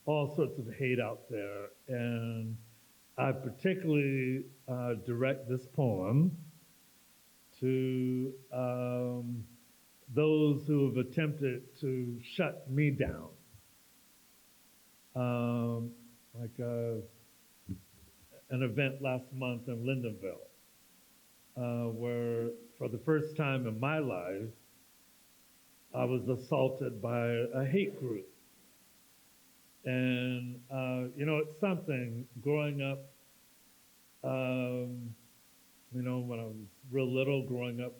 all sorts of hate out there. And I particularly direct this poem to those who have attempted to shut me down. Like an event last month in Lindenville, where for the first time in my life, I was assaulted by a hate group. And, it's something growing up, when I was real little, growing up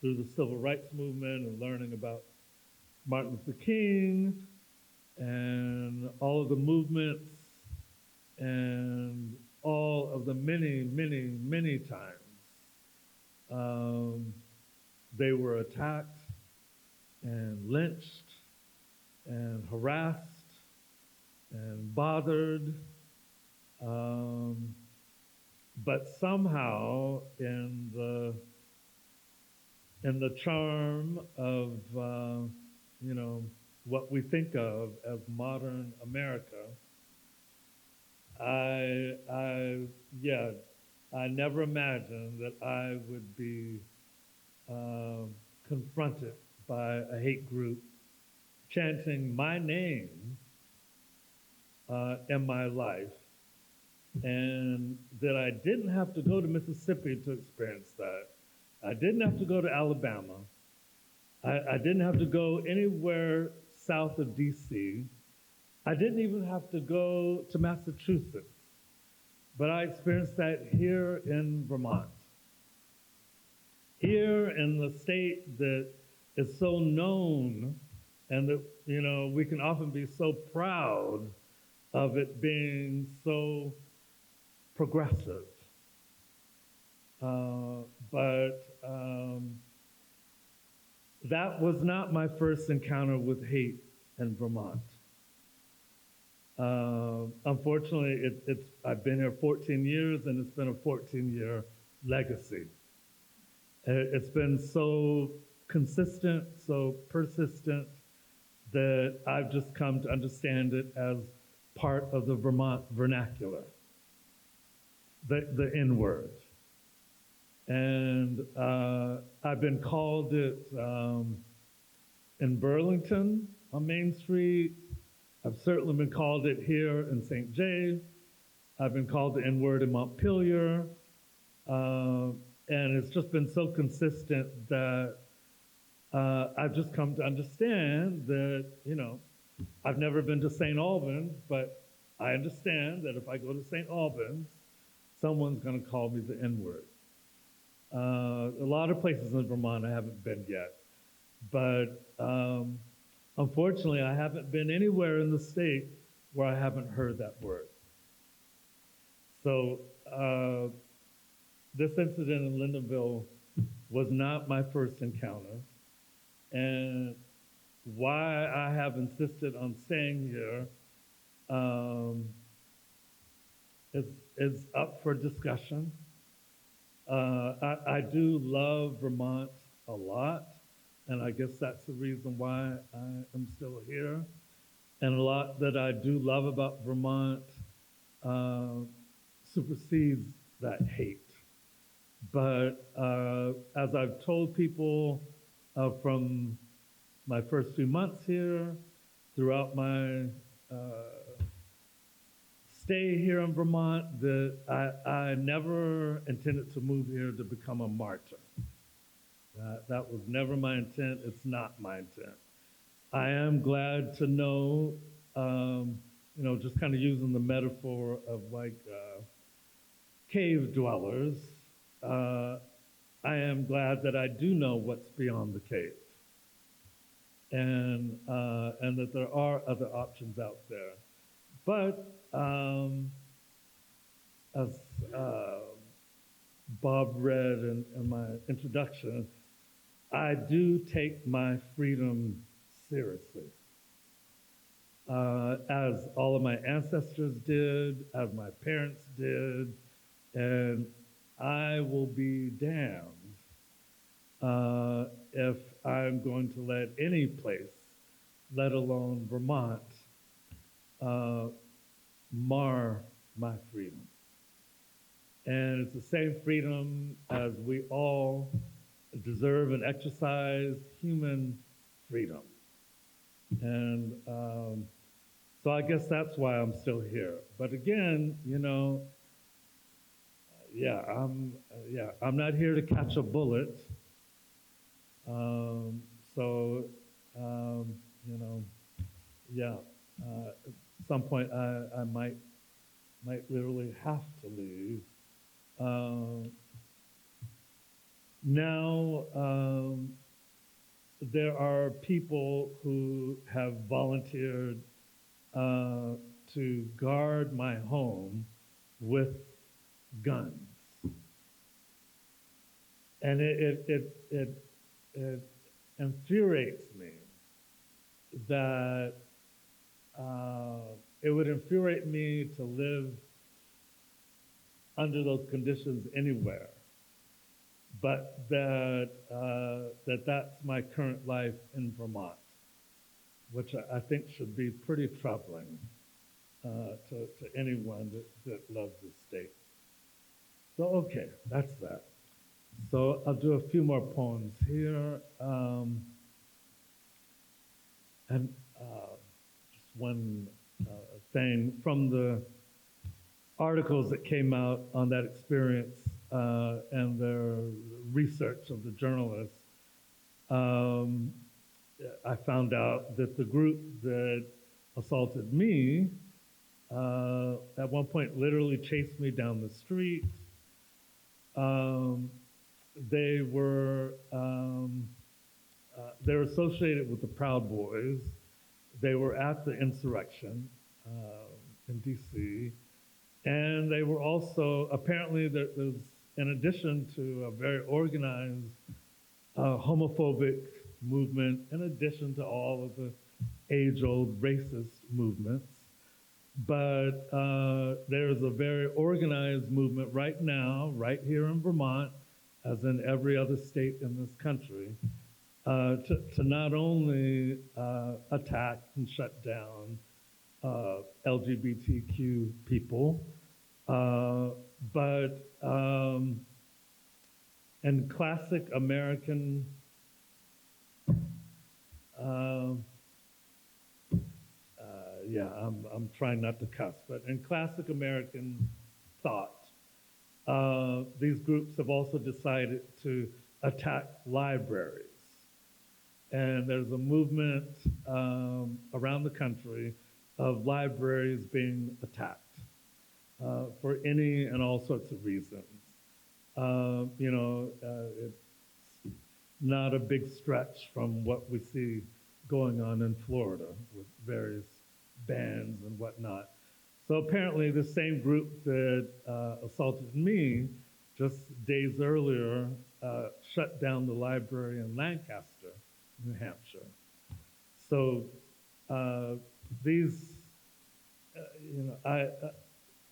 through the civil rights movement and learning about Martin Luther King and all of the movements and all of the many, many, many times they were attacked and lynched and harassed and bothered, but somehow in the charm of what we think of as modern America, I never imagined that I would be confronted by a hate group chanting my name in my life, and that I didn't have to go to Mississippi to experience that. I didn't have to go to Alabama. I didn't have to go anywhere south of D.C. I didn't even have to go to Massachusetts. But I experienced that here in Vermont. Here in the state that is so known and that, we can often be so proud of it being so progressive. But that was not my first encounter with hate in Vermont. Unfortunately, I've been here 14 years, and it's been a 14-year legacy. It's been so consistent, so persistent, that I've just come to understand it as part of the Vermont vernacular, the N-word. And I've been called it in Burlington on Main Street. I've certainly been called it here in St. J. I've been called the N-word in Montpelier. And it's just been so consistent that I've just come to understand that, I've never been to St. Albans, but I understand that if I go to St. Albans, someone's going to call me the N-word. A lot of places in Vermont I haven't been yet, but unfortunately I haven't been anywhere in the state where I haven't heard that word. So this incident in Lyndonville was not my first encounter, and why I have insisted on staying here is up for discussion. I do love Vermont a lot, and I guess that's the reason why I am still here. And a lot that I do love about Vermont supersedes that hate. But as I've told people from my first few months here, throughout my stay here in Vermont, that I never intended to move here to become a martyr. That was never my intent. It's not my intent. I am glad to know, just kind of using the metaphor of like cave dwellers, I am glad that I do know what's beyond the cave, and that there are other options out there. But as Bob read in my introduction, I do take my freedom seriously, as all of my ancestors did, as my parents did, and I will be damned if I'm going to let any place, let alone Vermont, mar my freedom. And it's the same freedom as we all deserve and exercise, human freedom. And so I guess that's why I'm still here. But again, I'm not here to catch a bullet. At some point I might literally have to leave. Now, there are people who have volunteered to guard my home with guns. And it infuriates me that it would infuriate me to live under those conditions anywhere, but that's my current life in Vermont, which I think should be pretty troubling to anyone that loves this state. So, okay, that's that. So I'll do a few more poems here. And just one thing from the articles that came out on that experience and their research of the journalists, I found out that the group that assaulted me at one point literally chased me down the street. They were associated with the Proud Boys. They were at the insurrection in DC, And they were also, apparently, there's, in addition to a very organized homophobic movement, in addition to all of the age-old racist movements, but there's a very organized movement right now, right here in Vermont, as in every other state in this country, to not only attack and shut down LGBTQ people, but in classic American I'm trying not to cuss, but in classic American thought, these groups have also decided to attack libraries. And there's a movement around the country of libraries being attacked for any and all sorts of reasons. It's not a big stretch from what we see going on in Florida with various bans and whatnot. So apparently the same group that assaulted me just days earlier shut down the library in Lancaster, New Hampshire. So I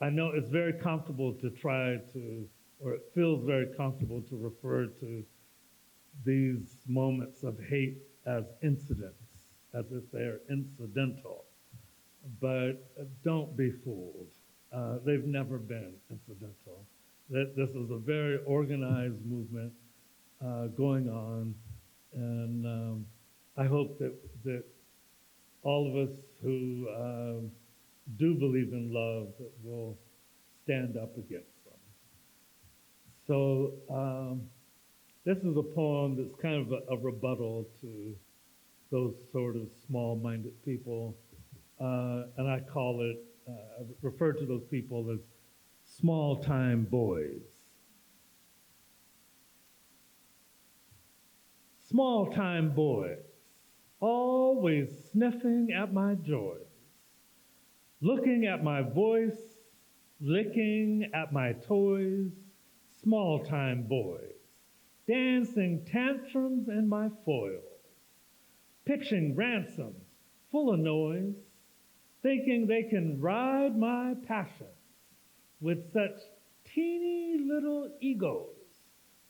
know it's very comfortable to try to, or it feels very comfortable to refer to these moments of hate as incidents, as if they're incidental. But don't be fooled. They've never been incidental. This is a very organized movement going on, and I hope that all of us who do believe in love will stand up against them. So this is a poem that's kind of a rebuttal to those sort of small-minded people. And I call it, I refer to those people as small-time boys. Small-time boys, always sniffing at my joys, looking at my voice, licking at my toys, small-time boys, dancing tantrums in my foils, pitching ransoms full of noise, thinking they can ride my passions with such teeny little egos,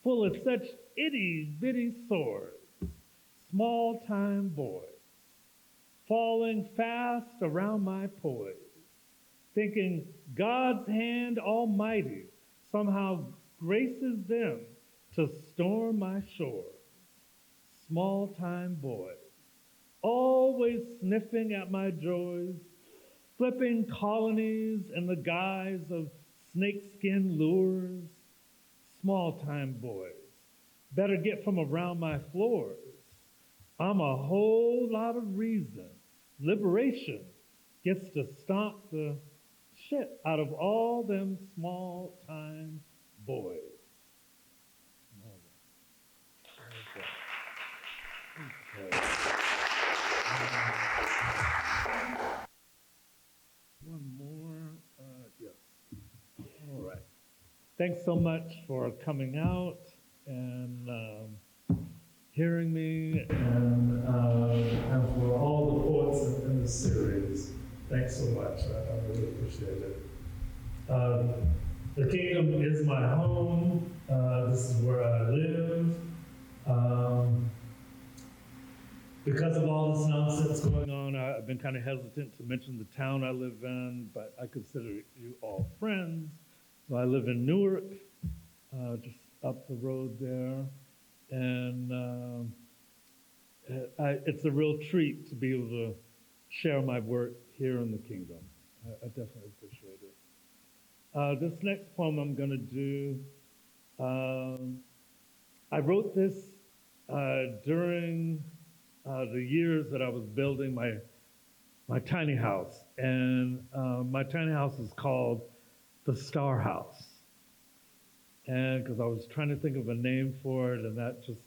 full of such itty-bitty swords, small-time boys, falling fast around my poise, thinking God's hand almighty somehow graces them to storm my shores, small-time boys, always sniffing at my joys, flipping colonies in the guise of snakeskin lures, small-time boys, better get from around my floors. I'm a whole lot of reason. Liberation gets to stomp the shit out of all them small-time boys. Okay. One more, yes. All right. Thanks so much for coming out and hearing me, and for all the poets in the series. Thanks so much. I really appreciate it. The kingdom is my home. This is where I live. Because of all this nonsense going on, I've been kind of hesitant to mention the town I live in, but I consider you all friends. So I live in Newark, just up the road there. And it's a real treat to be able to share my work here in the kingdom. I definitely appreciate it. This next poem I'm going to do, I wrote this during the years that I was building my tiny house. And my tiny house is called the Star House. And because I was trying to think of a name for it, and that just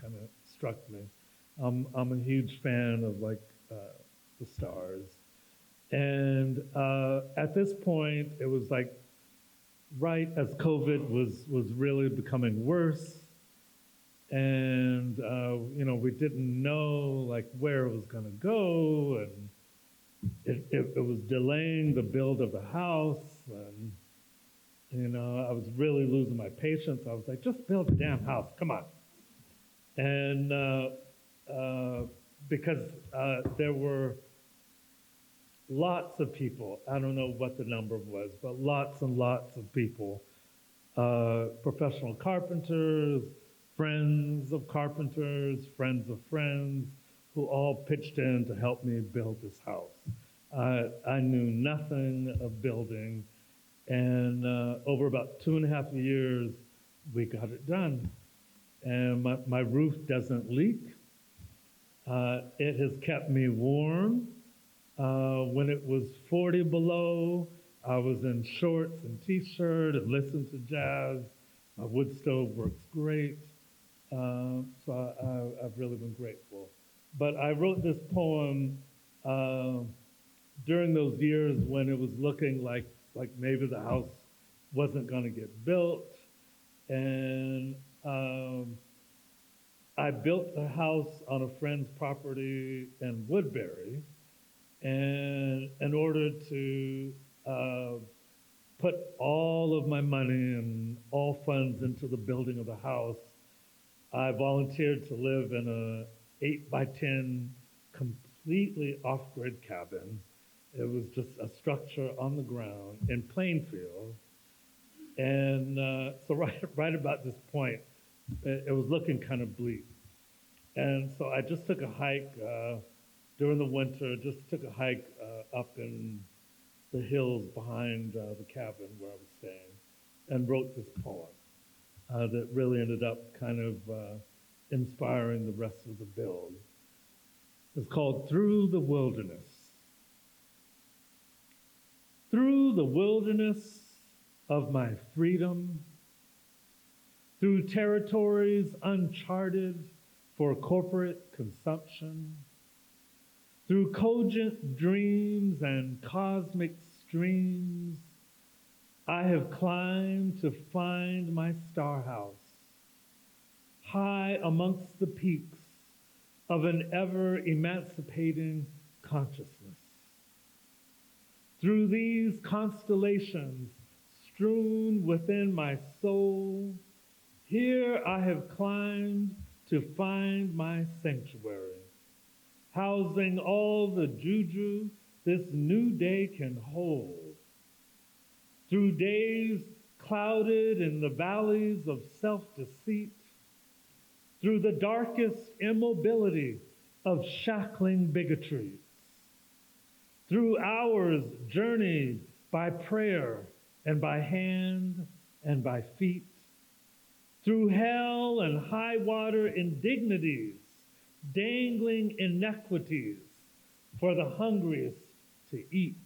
kind of struck me. I'm a huge fan of the stars. And at this point, it was like right as COVID was really becoming worse. And, we didn't know like where it was going to go. And it was delaying the build of the house. And, I was really losing my patience. I was like, just build a damn house. Come on. And because there were lots of people, I don't know what the number was, but lots and lots of people, professional carpenters, friends of carpenters, friends of friends, who all pitched in to help me build this house. I knew nothing of building, and over about 2.5 years, we got it done. And my roof doesn't leak. It has kept me warm. When it was 40 below, I was in shorts and t-shirt and listened to jazz. My wood stove works great. So I've really been grateful. But I wrote this poem during those years when it was looking like maybe the house wasn't going to get built. And I built the house on a friend's property in Woodbury. And in order to put all of my money and all funds into the building of the house, I volunteered to live in a 8x10 completely off-grid cabin. It was just a structure on the ground in Plainfield. And so right about this point, it was looking kind of bleak. And so I just took a hike during the winter, just took a hike up in the hills behind the cabin where I was staying and wrote this poem that really ended up kind of inspiring the rest of the build. It's called Through the Wilderness. Through the wilderness of my freedom, through territories uncharted for corporate consumption, through cogent dreams and cosmic streams, I have climbed to find my star house, high amongst the peaks of an ever-emancipating consciousness. Through these constellations strewn within my soul, here I have climbed to find my sanctuary, housing all the juju this new day can hold. Through days clouded in the valleys of self-deceit, through the darkest immobility of shackling bigotries, through hours journeyed by prayer and by hand and by feet, through hell and high water indignities, dangling inequities for the hungriest to eat,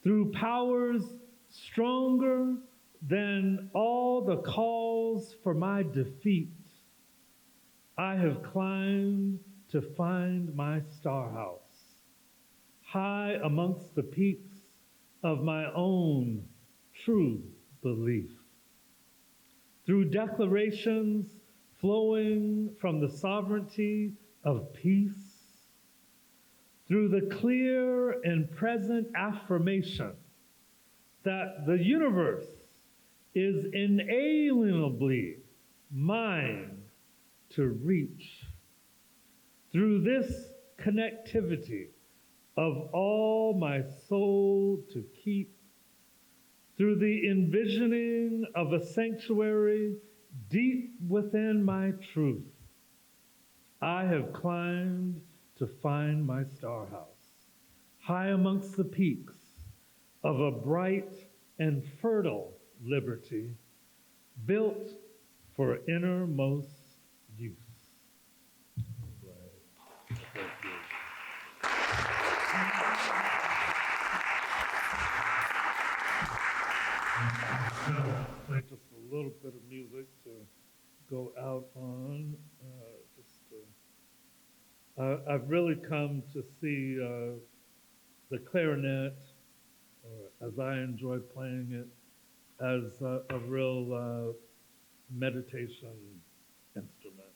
through powers stronger than all the calls for my defeat, I have climbed to find my star house, high amongst the peaks of my own true belief. Through declarations flowing from the sovereignty of peace, through the clear and present affirmation that the universe is inalienably mine to reach, through this connectivity of all my soul to keep, through the envisioning of a sanctuary deep within my truth, I have climbed to find my star house, high amongst the peaks of a bright and fertile liberty, built for innermost use. Right. Thank you. Play just a little bit of music to go out on. I've really come to see the clarinet, or as I enjoy playing it, as a real meditation instrument.